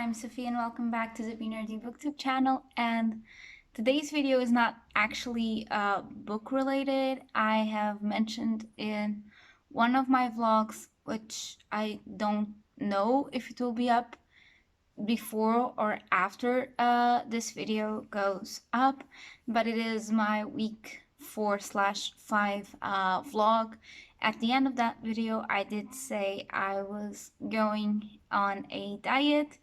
I'm Sophie and welcome back to the Be Nerdy Booktube channel. And today's video is not actually book related. I have mentioned in one of my vlogs, which I don't know if it will be up before or after this video goes up, but it is my week 4/5 vlog. At the end of that video, I did say I was going on a diet,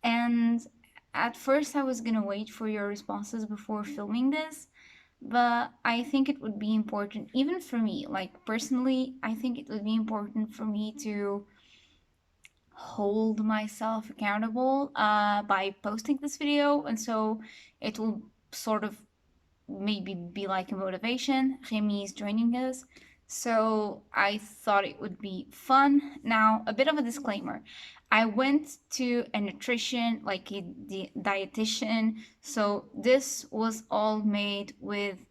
and at first I was gonna wait for your responses before filming this, but I think it would be important, even for me, like personally, I think it would be important for me to hold myself accountable by posting this video, and so it will sort of maybe be like a motivation. Remy is joining us, so I thought it would be fun. Now, a bit of a disclaimer. I went to a nutrition, like a dietitian, so this was all made with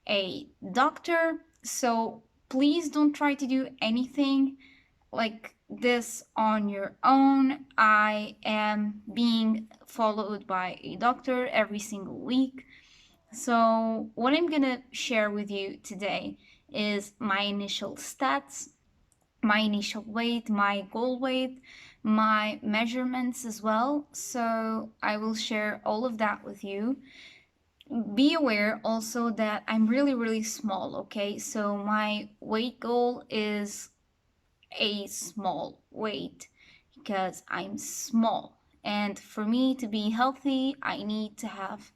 a doctor, so please don't try to do anything like this on your own. I am being followed by a doctor every single week. So, what I'm gonna share with you today is my initial stats, my initial weight, my goal weight, my measurements as well. So, I will share all of that with you. Be aware also that I'm really, really small, okay? So, my weight goal is a small weight because I'm small. And for me to be healthy, I need to have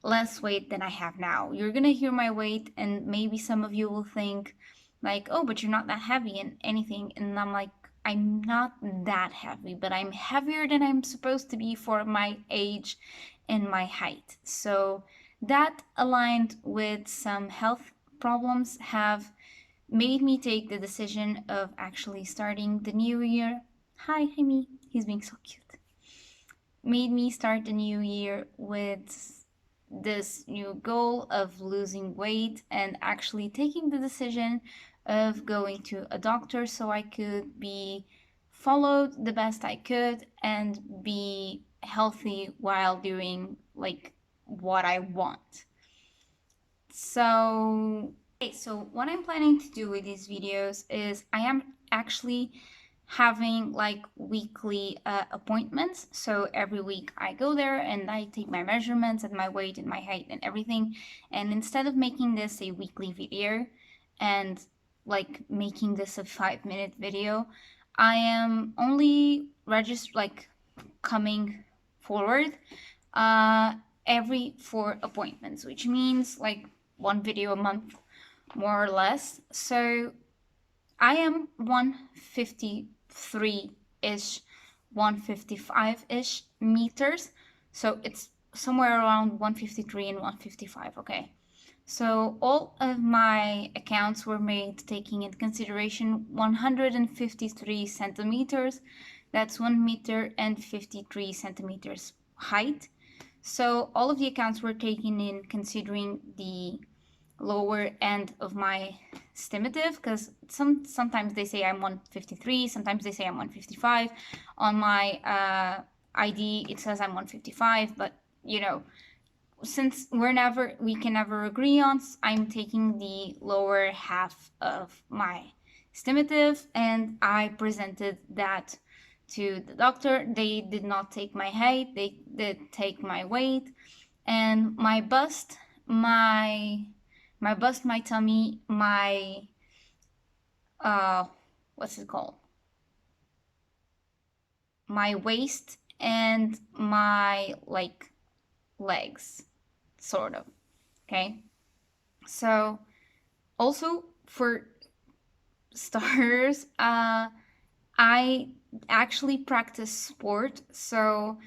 less weight than I have now. You're gonna hear my weight, and maybe some of you will think, like, oh, but you're not that heavy and anything. And I'm like, I'm not that heavy, but I'm heavier than I'm supposed to be for my age and my height. So that aligned with some health problems have made me take the decision of actually starting the new year. Hi, Hemi. He's being so cute. Made me start the new year with this new goal of losing weight and actually taking the decision of going to a doctor so I could be followed the best I could and be healthy while doing like what I want. So what I'm planning to do with these videos is I am actually having like weekly appointments. So every week I go there and I take my measurements and my weight and my height and everything. And instead of making this a weekly video and like making this a 5-minute video, I am only coming forward every 4 appointments, which means like one video a month, more or less. So I am 153-ish, 155-ish meters. So it's somewhere around 153 and 155, okay? So all of my accounts were made taking into consideration 153 centimeters. That's 1 meter and 53 centimeters height. So all of the accounts were taken in considering the lower end of my estimative, because sometimes they say I'm 153, sometimes they say I'm 155. On my ID it says I'm 155, but you know, since we can never agree on, I'm taking the lower half of my estimative, and I presented that to the doctor. They did not take my height, they did take my weight, and my bust, my tummy, my what's it called? My waist and my like legs, sort of. Okay. So also for starters, I actually practice sport. So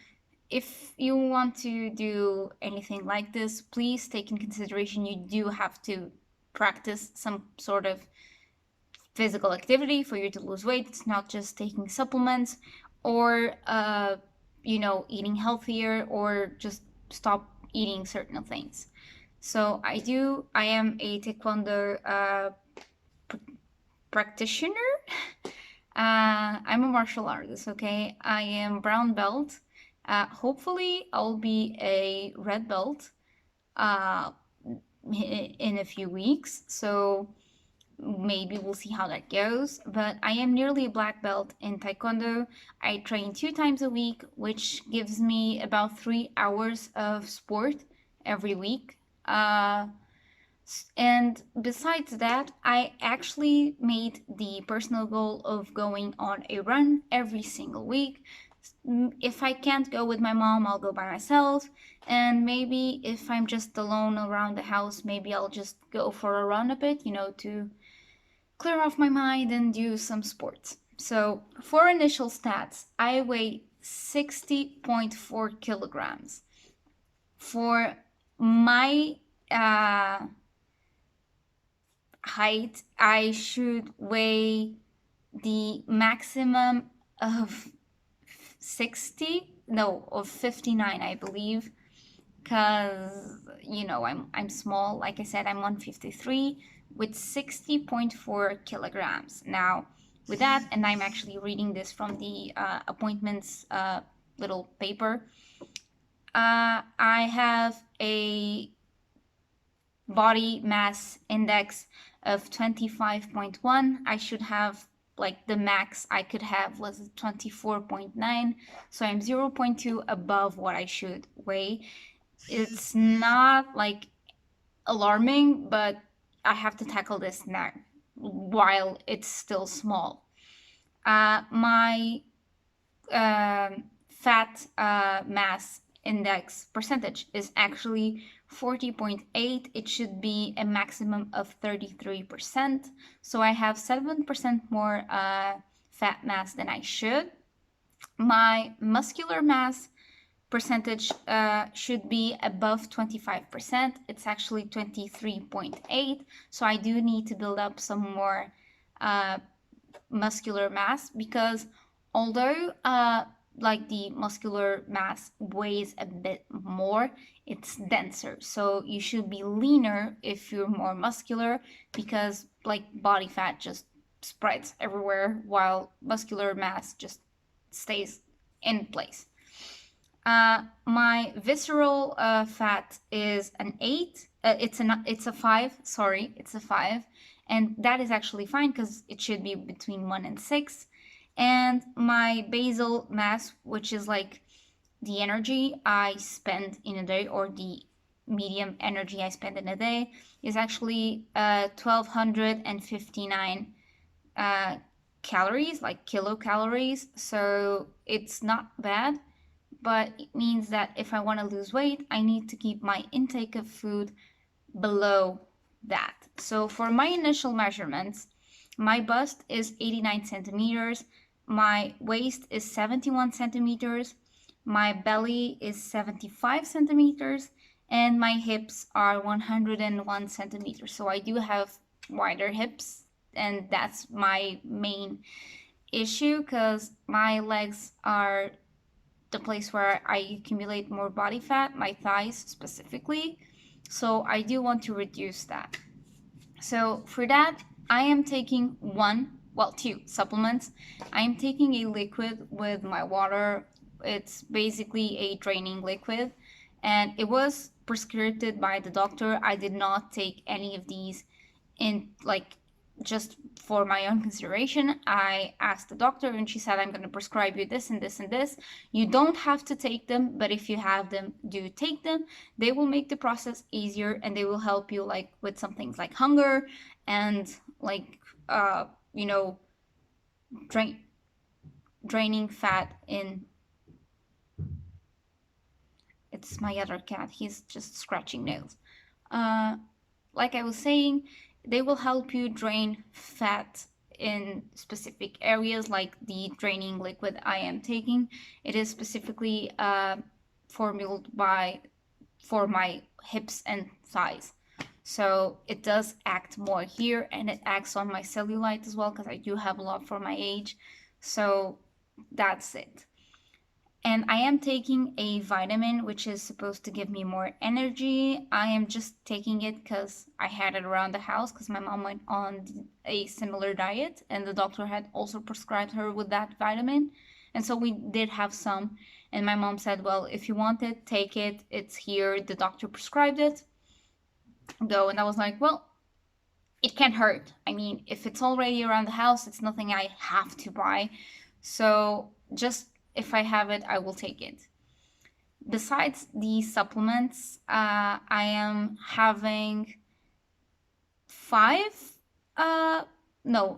if you want to do anything like this, please take in consideration you do have to practice some sort of physical activity for you to lose weight. It's not just taking supplements or eating healthier or just stop eating certain things. So I am a taekwondo practitioner. I'm a martial artist, okay? I am brown belt Hopefully, I'll be a red belt uh, in a few weeks. So maybe we'll see how that goes. But I am nearly a black belt in Taekwondo. I train 2 times a week, which gives me about 3 hours of sport every week. And besides that, I actually made the personal goal of going on a run every single week. If I can't go with my mom, I'll go by myself. And maybe if I'm just alone around the house, maybe I'll just go for a run a bit, to clear off my mind and do some sports. So, for initial stats, I weigh 60.4 kilograms. For my height, I should weigh the maximum of 59, I believe, because I'm small. Like I said, I'm 153 with 60.4 kilograms. Now, with that, and I'm actually reading this from the appointments little paper, I have a body mass index of 25.1. I should have, like, the max I could have was 24.9. So I'm 0.2 above what I should weigh. It's not like alarming, but I have to tackle this now while it's still small. My fat mass index percentage is actually 40.8. It should be a maximum of 33%. So I have 7% more fat mass than I should. My muscular mass percentage should be above 25%. It's actually 23.8. So I do need to build up some more muscular mass, because although like the muscular mass weighs a bit more, it's denser. So you should be leaner if you're more muscular, because like body fat just spreads everywhere while muscular mass just stays in place. My visceral fat is an 8. It's a 5. Sorry, it's a 5, and that is actually fine because it should be between 1 and 6. And my basal mass, which is like the energy I spend in a day, or the medium energy I spend in a day, is actually 1259 calories, like kilocalories. So it's not bad, but it means that if I want to lose weight, I need to keep my intake of food below that. So for my initial measurements, my bust is 89 centimeters, my waist is 71 centimeters, my belly is 75 centimeters, and my hips are 101 centimeters. So I do have wider hips, and that's my main issue because my legs are the place where I accumulate more body fat, my thighs specifically. So I do want to reduce that. So for that, I am taking two supplements. I am taking a liquid with my water. It's basically a draining liquid, and it was prescribed by the doctor. I did not take any of these in, like, just for my own consideration. I asked the doctor and she said, I'm going to prescribe you this and this and this. You don't have to take them, but if you have them, do take them. They will make the process easier, and they will help you, like, with some things like hunger and, like, you know, draining fat in. It's my other cat. He's just scratching nails. Like I was saying, they will help you drain fat in specific areas, like the draining liquid I am taking. It is specifically formulated for my hips and thighs. So it does act more here, and it acts on my cellulite as well, because I do have a lot for my age. So that's it. And I am taking a vitamin which is supposed to give me more energy. I am just taking it because I had it around the house, because my mom went on a similar diet and the doctor had also prescribed her with that vitamin. And so we did have some. And my mom said, well, if you want it, take it. It's here. The doctor prescribed it. Go. And I was like, well, it can't hurt. I mean, if it's already around the house, it's nothing I have to buy. So just if I have it, I will take it. Besides these supplements, I am having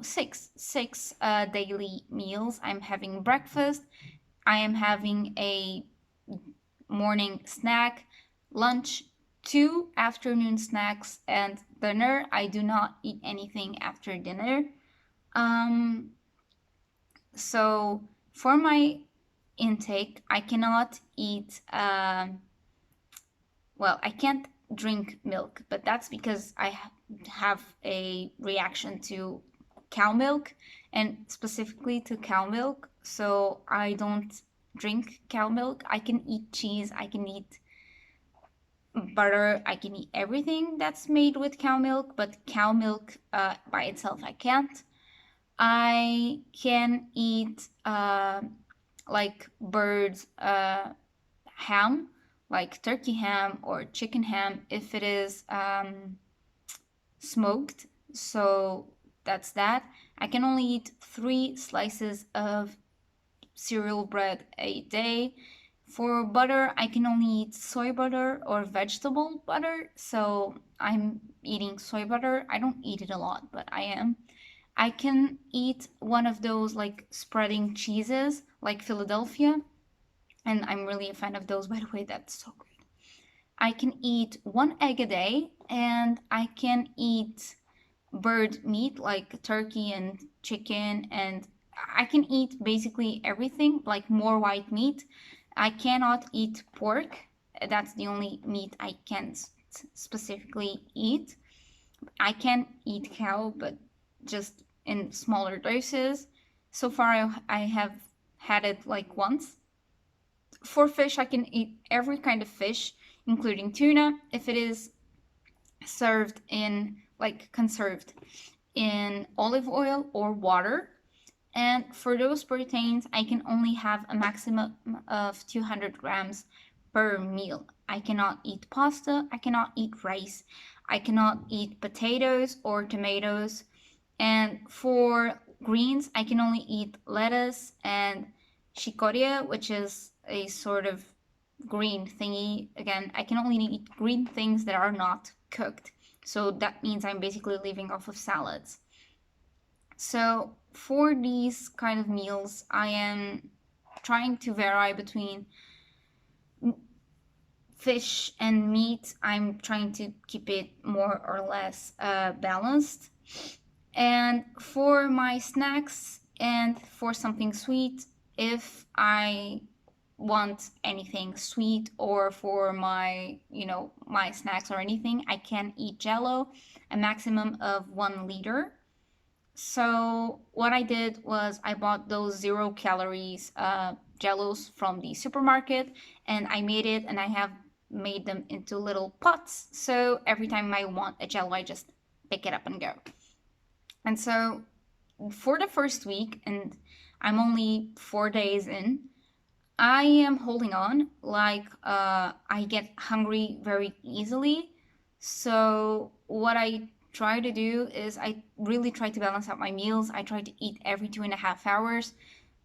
six daily meals. I'm having breakfast. I am having a morning snack, lunch, 2 afternoon snacks, and dinner. I do not eat anything after dinner. So for my intake, I cannot eat, well, I can't drink milk, but that's because I have a reaction to cow milk, and specifically to cow milk. So I don't drink cow milk. I can eat cheese, I can eat butter, I can eat everything that's made with cow milk, but cow milk by itself I can't. I can eat like birds ham, like turkey ham or chicken ham, if it is smoked. So that's that. I can only eat 3 slices of cereal bread a day. For butter, I can only eat soy butter or vegetable butter. So I'm eating soy butter. I don't eat it a lot, but I am. I can eat one of those like spreading cheeses, like Philadelphia. And I'm really a fan of those, by the way. That's so good. I can eat 1 egg a day, and I can eat bird meat like turkey and chicken, and I can eat basically everything, like more white meat. I cannot eat pork. That's the only meat I can specifically eat. I can eat cow, but just in smaller doses. So far, I have had it like once. For fish, I can eat every kind of fish, including tuna, if it is served in, like, conserved in olive oil or water. And for those proteins, I can only have a maximum of 200 grams per meal. I cannot eat pasta, I cannot eat rice, I cannot eat potatoes or tomatoes. And for greens, I can only eat lettuce and chicoria, which is a sort of green thingy. Again, I can only eat green things that are not cooked. So that means I'm basically living off of salads. So for these kind of meals, I am trying to vary between fish and meat. I'm trying to keep it more or less balanced. And for my snacks and for something sweet, if I want anything sweet, or for my, my snacks or anything, I can eat Jello, a maximum of 1 liter. So what I did was I bought those 0 calories Jellos from the supermarket, and I made it, and I have made them into little pots. So every time I want a Jello, I just pick it up and go. And so for the first week, and I'm only 4 days in, I am holding on. Like, I get hungry very easily. So what I try to do is I really try to balance out my meals. I try to eat every 2.5 hours.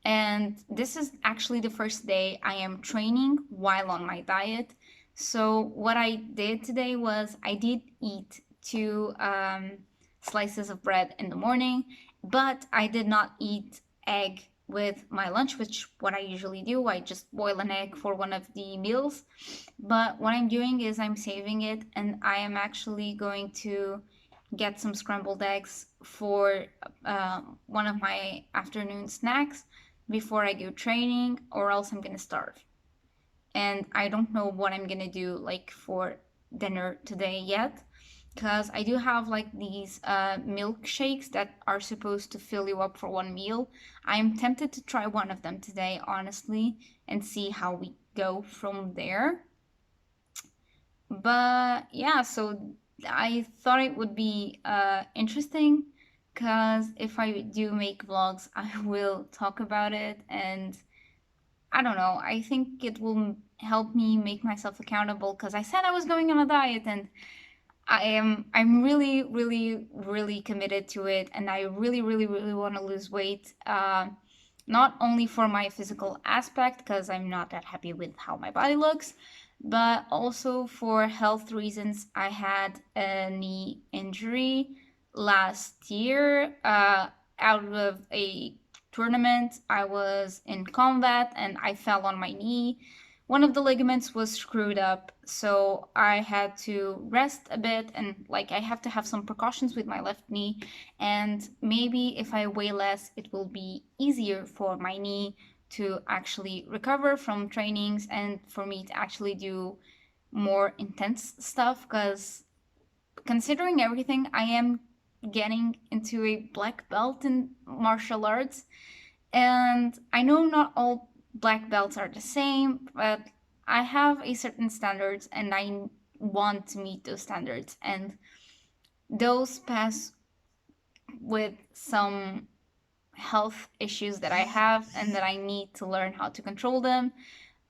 And this is actually the first day I am training while on my diet. So what I did today was I did eat 2 slices of bread in the morning, but I did not eat egg with my lunch, which what I usually do. I just boil an egg for one of the meals. But what I'm doing is I'm saving it, and I am actually going to get some scrambled eggs for one of my afternoon snacks before I go training, or else I'm gonna starve. And I don't know what I'm gonna do like for dinner today yet, because I do have like these milkshakes that are supposed to fill you up for one meal. I'm tempted to try one of them today, honestly, and see how we go from there. But yeah, so I thought it would be interesting, because if I do make vlogs, I will talk about it, and I don't know. I think it will help me make myself accountable because I said I was going on a diet and I'm really, really, really committed to it, and I really, really, really want to lose weight. Not only for my physical aspect, because I'm not that happy with how my body looks, but also for health reasons. I had a knee injury last year out of a tournament. I was in combat and I fell on my knee. One of the ligaments was screwed up, so I had to rest a bit, and like I have to have some precautions with my left knee, and maybe if I weigh less it will be easier for my knee to actually recover from trainings and for me to actually do more intense stuff, because considering everything, I am getting into a black belt in martial arts, and I know not all black belts are the same, but I have a certain standards and I want to meet those standards, and those pass with some health issues that I have and that I need to learn how to control them.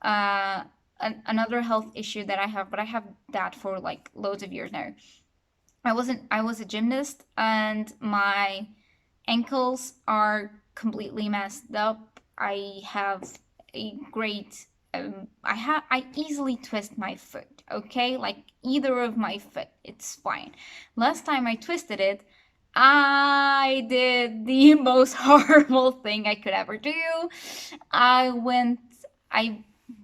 Another health issue that I have, but I have that for like loads of years now. I was a gymnast and my ankles are completely messed up. I have a great I easily twist my foot, okay? Like either of my foot, it's fine. Last time I twisted it, I did the most horrible thing I could ever do. I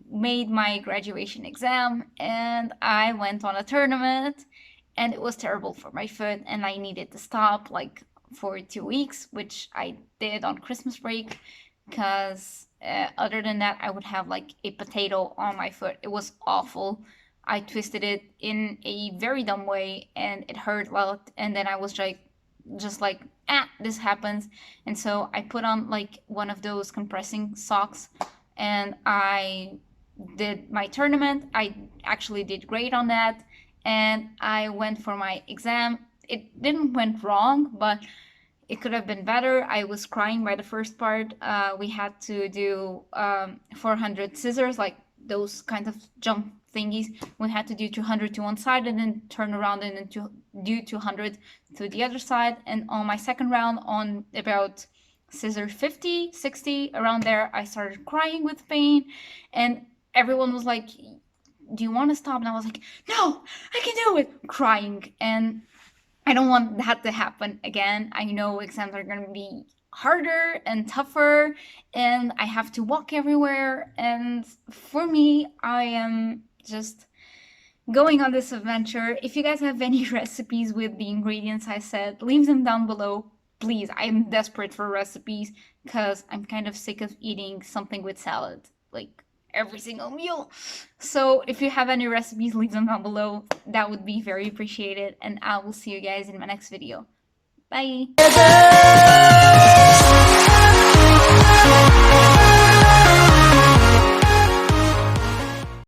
made my graduation exam and I went on a tournament, and it was terrible for my foot and I needed to stop like for 2 weeks, which I did on Christmas break, because other than that I would have like a potato on my foot. It was awful. I twisted it in a very dumb way and it hurt a lot, and then I was like just like, this happens. And so I put on like one of those compressing socks and I did my tournament. I actually did great on that, and I went for my exam. It didn't went wrong, but it could have been better. I was crying by the first part. We had to do 400 scissors, like those kind of jump thingies. We had to do 200 to one side and then turn around and then do 200 to the other side. And on my second round, on about scissor 50, 60, around there, I started crying with pain. And everyone was like, do you want to stop? And I was like, no, I can do it, crying. And I don't want that to happen again. I know exams are going to be harder and tougher, and I have to walk everywhere. And for me, I am just going on this adventure. If you guys have any recipes with the ingredients I said, leave them down below. Please, I'm desperate for recipes because I'm kind of sick of eating something with salad, like every single meal. So if you have any recipes, leave them down below. That would be very appreciated, and I will see you guys in my next video. Bye!